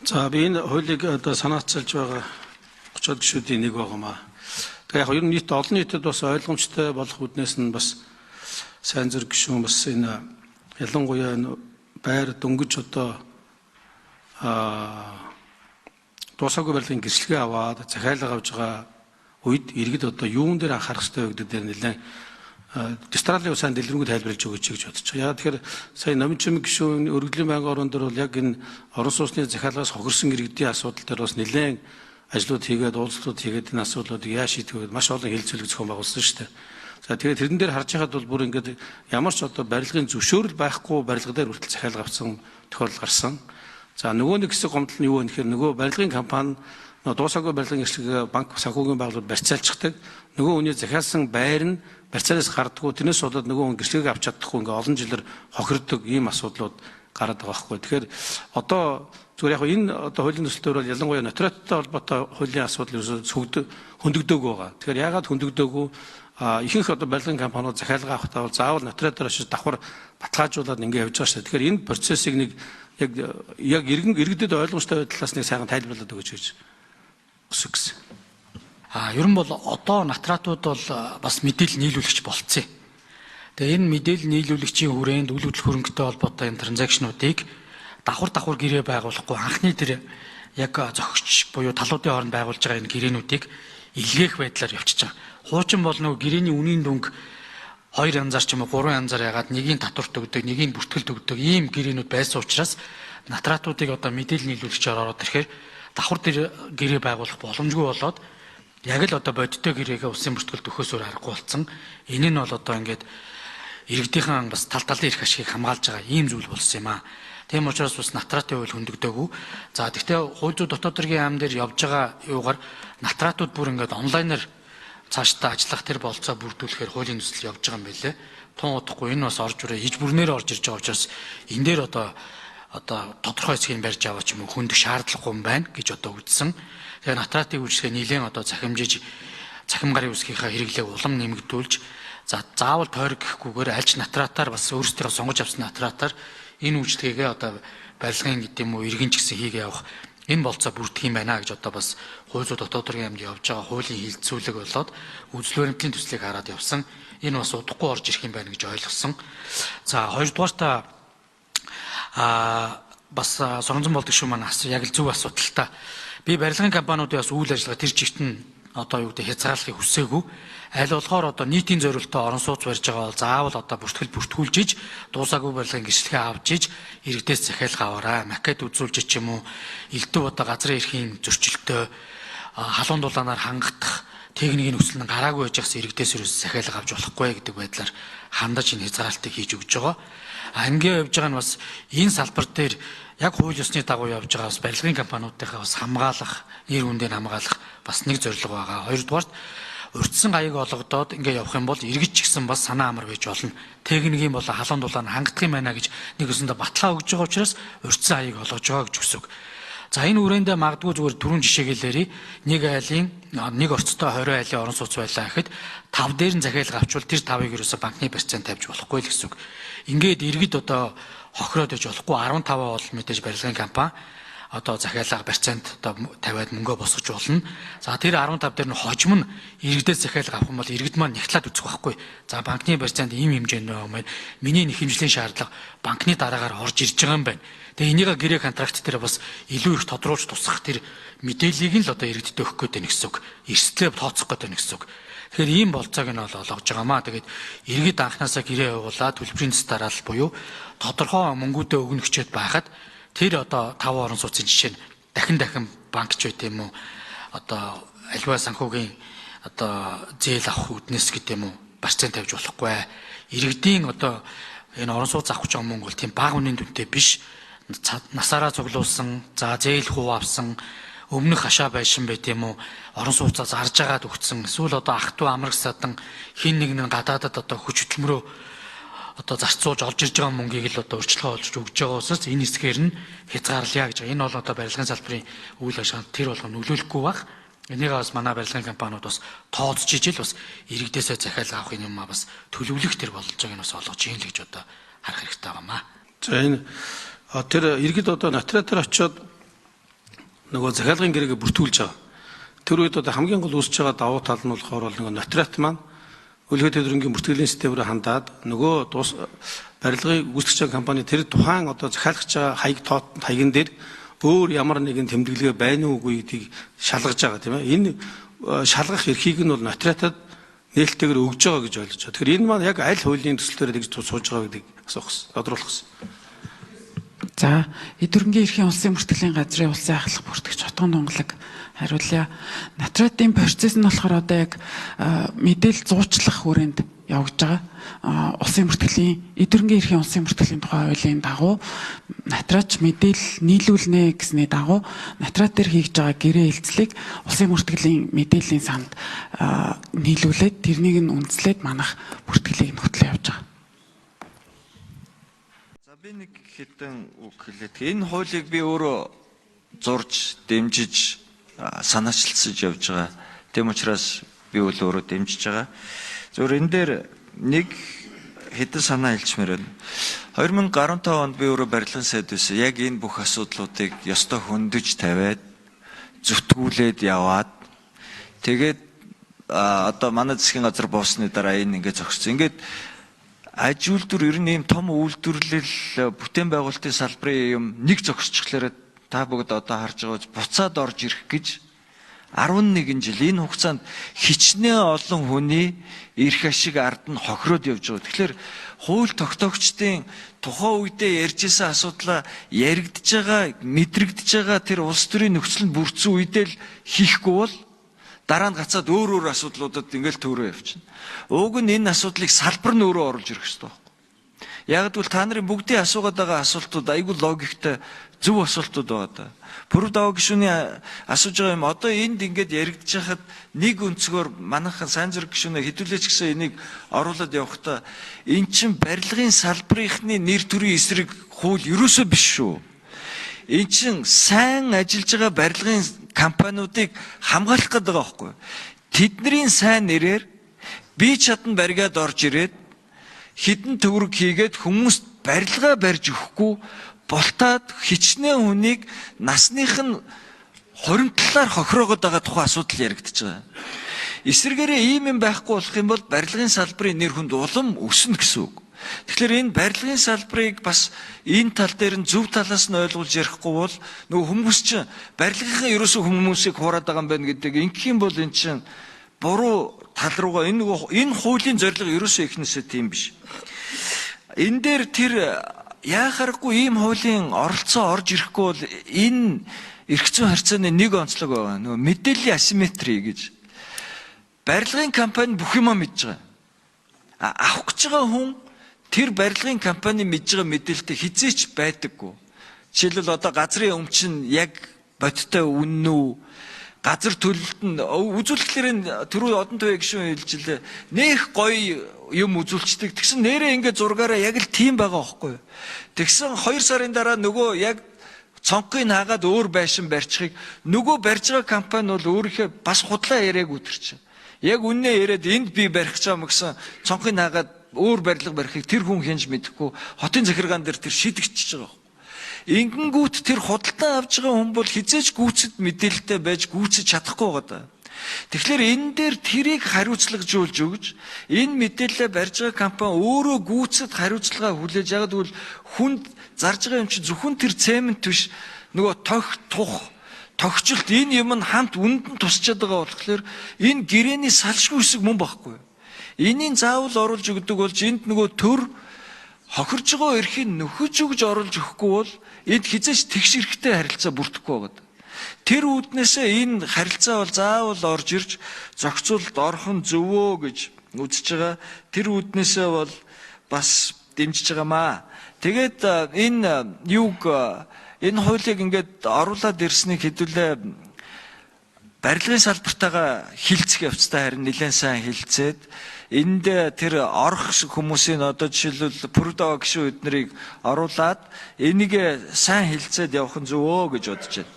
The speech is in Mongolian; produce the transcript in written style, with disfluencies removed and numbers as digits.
За би энэ хуулийг одоо санаачилж байгаа 30 гишүүдийн нэг байгаамаа. Тэгээ яг ер нь нийт олон нийтэд бас ойлгомжтой болох үднээс нь бас сайн зэрэг гишүүн бас энэ ялангуяа энэ байр дөнгөж одоо дуусаагүй барилгын гэрчлэгээ аваад захиалга авж байгаа үед иргэд одоо юун дээр анхаарах хэрэгтэй вэ гэдэг дээр нэлээд дистралын сайн дэлгэрэнгүй тайлбарлаж өгөөч гэж бодож байгаа. Яагаад тэгэхээр сая Номжим гишүүн өргөдлийн байнгын орон дээр бол яг энэ орон сууцны захиалгаас хохирсон иргэдийн асуудал дээр бас нэлээд ажлууд хийгээд уулзлууд хийгээд энэ асуудлуудыг яаж шийдэх вэ маш олон хэлэлцүүлэг зохион байгуулсан шүү дээ. За тэгээд тэрэн дээр харж байхад бол бүр ингээд ямар ч одоо барилгын зөвшөөрөл байхгүй барилга дээр хүртэл захиалга авсан тохиолдол гарсан. За нөгөө нэг хэсэг гомдол нь юу вэ гэхээр нөгөө барилгын компани дуусаагүй барилгын гэрчлэгээ банк санхүүгийн байгууллагууд барьцаалчихдаг. Нөгөө хүний захиалсан байр нь барьцаалаас гардаггүй. Тэрнээс болоод нөгөө хүн гэрчлэгийг авч чадахгүй ингээд олон жилээр хохирдог ийм асуудлууд гараад байгаа байхгүй. Тэгэхээр одоо зүгээр яг энэ одоо хуулийн төсөлтөөр бол ялангуяа нотариаттай холбоотой хуулийн асуудал ерөөсөө хөндөгдөөгүй байгаа. Тэгэхээр яагаад хөндөгдөөгүй? Ихэнх одоо барилгын компаниуд захиалга авахдаа бол заавал нотариатаар очиж давхар баталгаажуулаад ингээд явж байгаа шүү дээ. Тэгэхээр энэ процессыг нэг яг иргэдэд ойлгомжтой байдлаас нэг сайхан тайлбарлаад өгөөч гэж хүсэж байна. Ер нь бол одоо нотариатууд бол бас мэдээлэл нийлүүлэгч болцсон. Тэгээ энэ мэдээлэл нийлүүлэгчийн хүрээнд үйл хөдлөх хөрөнгөтэй холбоотой энэ транзакшнуудыг давхар гэрээ байгуулахгүй анхны тэр яг зохицч буюу талуудын хооронд байгуулж байгаа энэ гэрээнүүдийг илгээх байдлаар явчихж байгаа. Хуучин бол нөгөө гэрээний үнийн дүнг 2 янзаар ч юм уу 3 янзаар ягаад нэгийг татварт өгдөг, нэгийг бүртгэлд өгдөг ийм гэрээнүүд байсан учраас нотариатуудыг одоо мэдээлэл нийлүүлэгчээр ороод ирэхээр давхар гэрээ байгуулах боломжгүй болоод яг л одоо бодиттой гэрээгээ улсын бүртгэлд өгөхөөсөөр аргагүй болсон. Энэ нь бол одоо ингээд иргэдийнхэн бас талын эрх ашигыг хамгаалж байгаа ийм зүйл болсон юм аа. Тийм учраас бас нотариатын хууль хөндөгдөөгүй. За гэхдээ хууль зүйн дотоод хэргийн яам дээр явж байгаа юугаар нотариатууд бүр ингээд онлайнаар цаашдаа ажиллах тэр болцоо бүрдүүлэхээр хуулийн төсөл явж байгаа юм байлээ. Тун удахгүй энэ бас орж ирээ хиж бүрнээр орж ирж байгаа учраас энэ дээр одоо тодорхой хэсгийг барьж аваач юм уу хөндөх шаардлагагүй юм байна гэж одоо үзсэн. Тэгээ нотариатын үйлчлэгээ нэлээд одоо захимжиж цахим гарын үсгийнхаа хэрэглээг улам нэмэгдүүлж заавал тойрог гэхгүйгээр альч нотариатаар бас өөрсдөө сонгож авсан нотариатаар энэ үйлчлэгээ одоо барилгын гэдэг юм уу иргэн ч гэсэн хийгээ явах энэ болцоо бүрдэх юм байна гэж одоо бас хууль зүйн дотоод хэргийн яамд явж байгаа хуулийн хилцүүлэг болоод үзэл баримтлалын төслийг хараад явсан. Энэ бас удахгүй орж ирэх юм байна гэж ойлгосон. За хоёрдугаартаа бас соронзон болдог шүү маань яг л зөв асуудал та. Би барилгын компаниудын бас үйл ажиллагаа тэр чигт нь одоо юу гэдэг хязгаарлахыг хүсээгүй. Аль болохоор одоо нийтийн зорилттой орон сууц барьж байгаа бол заавал одоо бүртгүүлж иж дуусаагүй барилгын гэрчлэгээ авч иж иргэдээс захиалга аваарай. Макет үзүүлж ч юм уу элдв одоо газрын эрхийн зөрчилтөө халуун дулаанаар хангах техникийн өсөл нь гараагүй байж байгаа иргэдээс ерөөс захиалга авч болохгүй гэдэг байдлаар хандаж энэ хязгаарлалтыг хийж өгч байгаа. Ингээд явж байгаа нь бас энэ салбар дээр яг хууль ёсны дагуу явж байгаа бас барилгын компаниудынхаа бас хамгаалах, нэр хүндийг хамгаалах бас нэг зорилго байгаа. Хоёрдугаарт урьдчилан аяыг олгодоод ингээд явах юм бол иргэд ч гэсэн бас санаа амар байж болно. Техникийн бол халуун дулаан хангах юм байна гэж нэг өсөндө баталгаа өгж байгаа учраас урьдчилан аяыг олгож байгаа гэж үсэг. За энэ үрээндээ магадгүй зүгээр түрүүн жишээгэлээрээ нэг айлын нэг орцтой 20 айлын орон сууц байлаа гэхэд 5 дээр нь захиалга авчвал тэр 5-ыг ерөөсө банкны процент тавьж болохгүй л гэсэн үг. Ингээд иргэд одоо хохироод иж болохгүй 15% бол мэдээж барилгын компани одоо захиалга процент одоо тавиад мөнгөө босгож болно. За тэр 15 дээр нь хожим нь иргэдээс захиалга авах юм бол иргэд маань нягтлаад үзэх байхгүй. За банкны процент ийм хэмжээнд байгаа юм байна. Миний нэхэмжлийн шаардлага банкны дараагаар орж ирж байгаа юм байна. Тэгээ энийг гэрээ контракт дээр бас илүү их тодруулж тусах тэр мэдээллийг нь л одоо иргэдэд өгөх гээд байна гэсэн үг. Эрсдлээ тооцох гээд байна гэсэн үг. Тэгэхээр ийм болцоог нь бол олгож байгаамаа. Тэгээд иргэд анханасаа гэрээ явуулаад төлбөрийн дараалал буюу тодорхой мөнгүүдээ өгнө гэчээд байхад тэр одоо 5 орон сууцын жишээ нь дахин банкч байт юм уу одоо альва санхүүгийн одоо зээл авах үднэс гэдэг юм уу процент тавьж болохгүй. Иргэдийн одоо энэ орон сууц авах гэж байгаа мөнгө бол тийм бага үнийн дүнтэй биш. Насаараа цуглуулсан, за зээл хуу авсан, өмнөх хашаа байшин байт юм уу орон сууцаа зарж агаад өгсөн. Эсвэл одоо ах トゥ амрагсадан хин нэг нь гадаадад одоо хүч хөдөлмөрөө одоо зарцуулж олж ирж байгаа мөнгийг л одоо өрчлөө олж өгж байгаа учраас энэ хэсгээр нь хязгаарлая гэж. Энэ бол одоо барилгын салбарын үйл ажиллагаанд тэр болгоо нөлөөлөхгүй баг. Энийг бас манай барилгын компаниуд бас тооцож ижил бас иргэдээсээ захиалга авах юм аа бас төлөвлөх тэр болж байгааг нь бас олгож ийн л гэж одоо харах хэрэгтэй байгаамаа. За энэ тэр иргэд одоо нотариатаар очиод нөгөө захиалгын гэрээгээ бүртгүүлж байгаа. Тэр үед одоо хамгийн гол үүсэж байгаа давуу тал нь болохоор нөгөө нотрат маань өлгөө тэдвэрийн бүртгэлийн системээр хандаад нөгөө барилгыг үүсгэж байгаа компани тэр тухайн одоо захиалгаж байгаа хаягн дээр өөр ямар нэгэн тэмдэглэгээ байна уугүй гэдгийг шалгаж байгаа тийм ээ. Энэ шалгах эрхийг нь бол нотариатад нээлттэйгээр өгж байгаа гэж ойлгож байна. Тэгэхээр энэ маань яг аль хуулийн төсөл дээр тэгж сууж байгаа гэдгийг асуух гэсэн, тодруулах гэсэн. За, эдгэрэнгийн эрхийн улсын мөртгөлийн газрын улсын ахлах бүртгэгч Хотгон Дунгалаг хариулъя. Нотратын процесс нь болохоор одоо яг мэдээлэл зуучлах хүрээнд явж байгаа. Улсын мөртгөлийн эдгэрэнгийн эрхийн улсын мөртгөлийн тухай хуулийн дагуу нотраач мэдээлэл нийлүүлнэ гэсний дагуу нотрат дээр хийж байгаа гэрээ хэлцлийг улсын мөртгөлийн мэдээллийн санд нийлүүлээд тэрнийг нь үндэслээд манах мөртгөлийг нөхтлөө явж байгаа. Би нэг хэдэн үг хэлээд энэ хуулийг би өөрөө зурж, дэмжиж, санаачилсаж явж байгаа. Тэм учраас би өөрөө дэмжиж байгаа. Зөвхөн энэ дээр нэг хэдэн санаа хэлчмээр байна. 2015 онд би өөрөө барилгын сайд байсан. Яг энэ бүх асуудлуудыг ёстой хөндөж тавиад, зүтгүүлээд яваад тэгээд одоо манай засгийн газар боосны дараа энэ ингээд зогссон. Ингээд аж үйлдвэр ер нь ийм том үйлдвэрлэл бүтээн байгуулалтын салбарын юм нэг зогсчихлаараа та бүгд одоо харж байгаа буцаад орж ирэх гэж 11 жил энэ хугацаанд хичнээн олон хүний эрх ашиг ард нь хохироод явж байгаа. Тэгэхээр хууль тогтоогчдын тухайн үедээ ярьжсэн асуудлаа яригдж байгаа, мэдрэгдэж байгаа тэр улс төрийн нөхцөл нь бүрдсэн үедээ л хийхгүй бол дараа нь гацаад өөр асуудлуудад ингээл төөрөө явчихна. Уг нь энэ асуудлыг салбар нь өөрөө оруулж ирэх хэрэгтэй байхгүй. Яг гэвэл та нарын бүгдийн асуугаад байгаа асуултууд айгүй логиктэй зөв асуултууд байгаа даа. Пүрэв даваа гишүүний асууж байгаа юм одоо энд ингээд яригдж хахад нэг өнцгөр манайхан сайн зэрэг гишүүнээ хэдүүлээч гэсэн энийг оруулаад явахдаа эн чин барилгын салбарынхны нэр төрийн эсрэг хууль ерөөсөө биш шүү. Эн чин сайн ажиллаж байгаа барилгын компаниудыг хамгаалах гэдэг байгаа байхгүй. Тэдний сайн нэрээр бие чадан баригаад орж ирээд хідэн төгрөг хийгээд хүмүүст барилгаа барьж өгөхгүй болтаад хичнээн хүнийг насных нь хоримтлаар хохироогод байгаа тухайн асуудал яригдчихэж байгаа. Эсвэргээрээ ийм юм байхгүй болох юм бол барилгын салбарын нэр хүнд улам өснө гэсэн үг. Тэгэхээр энэ барилгын салбарыг бас энэ тал дээр нь зөв талаас нь ойлгуулж ярихгүй бол нөгөө хүмүүс чинь барилгынхаа ерөөсөө хүмүүсийг хуураад байгаа юм байна гэдэг ингэх юм бол эн чинь буруу тал руугаа энэ хуулийн зорилго ерөөсөө ихнээсээ тийм биш. Энэ дээр тэр яахааргүй ийм хуулийн оролцоо орж ирэхгүй бол энэ эрх зүйн харьцааны нэг онцлог байгаа. Нөгөө мэдээллийн асимметри гэж. Барилгын компани бүх юмаа мэдж байгаа. Авах гэж байгаа хүн тэр барилгын компани мэдж байгаа мэдээлэлтэй хизээч байдаггүй. Жишээлбэл одоо газрын өмчин яг бодиттой үнэн үү? Газар төлөлт нь үзүүлэлтээр түрүү одон төвөө гишүүн хэлжилээ. Нэх гоё юм үзүүлчдэг. Тэгсэн нэрээ ингээд зургаараа яг л тийм байгаа байхгүй юу? Тэгсэн 2 сарын дараа нөгөө яг цонхыг хаагаад өөр байшин барьчихыг нөгөө барьж байгаа компани бол өөрийнхөө бас худлаа яриаггүй тэр чинь. Яг үннээ яриад энд би барих гэж байгаа гэсэн цонхыг хаагаад өөр барилга барихыг тэр хүн хинж мэдэхгүй хотын захиргаан дээр тэр шийдэгдчихэж байгаа. Ингэнгүүт тэр худалдан авж байгаа хүн бол хизээч гүйцэд мэдээлэлтэй байж гүйцэж чадахгүй байгаа даа. Тэгэхээр энэ дээр тэрийг хариуцлагажуулж өгж энэ мэдээлэлээ барьж байгаа компани өөрөө гүйцэд хариуцлага хүлээж яагаад гэвэл хүнд зарж байгаа юм чи зөвхөн тэр цемент биш нөгөө тогтчлт энэ юм нь хамт үнэнд нь тусчаад байгаа болохоор энэ гэрээний салшгүй хэсэг мөн байхгүй. Энийн заавал оруулж өгдөг болж энд нөгөө төр хохирж байгаа эрхийг нөхөж өгж оруулж өгөхгүй бол энд хизээч тэгш эрхтэй харилцаа бүрдэхгүй байгаа. Тэр үүднээсээ энэ харилцаа бол заавал орж ирж зохицуулалт орхон зөвөө гэж үзэж байгаа. Тэр үүднээсээ бол бас дэмжиж байгаамаа. Тэгээд энэ хуулийг ингээд оруулаад ирснийг хэдүүлээ барилгын салбартайгаа хилцэх явцтай харин нэлээд сайн хилцээд энд тэр орох хүмүүсийн одоо жишээлбэл Пүрэв гишүүн эднэрийг оруулаад энийг сайн хилцээд явах нь зөвөө гэж бодож байна.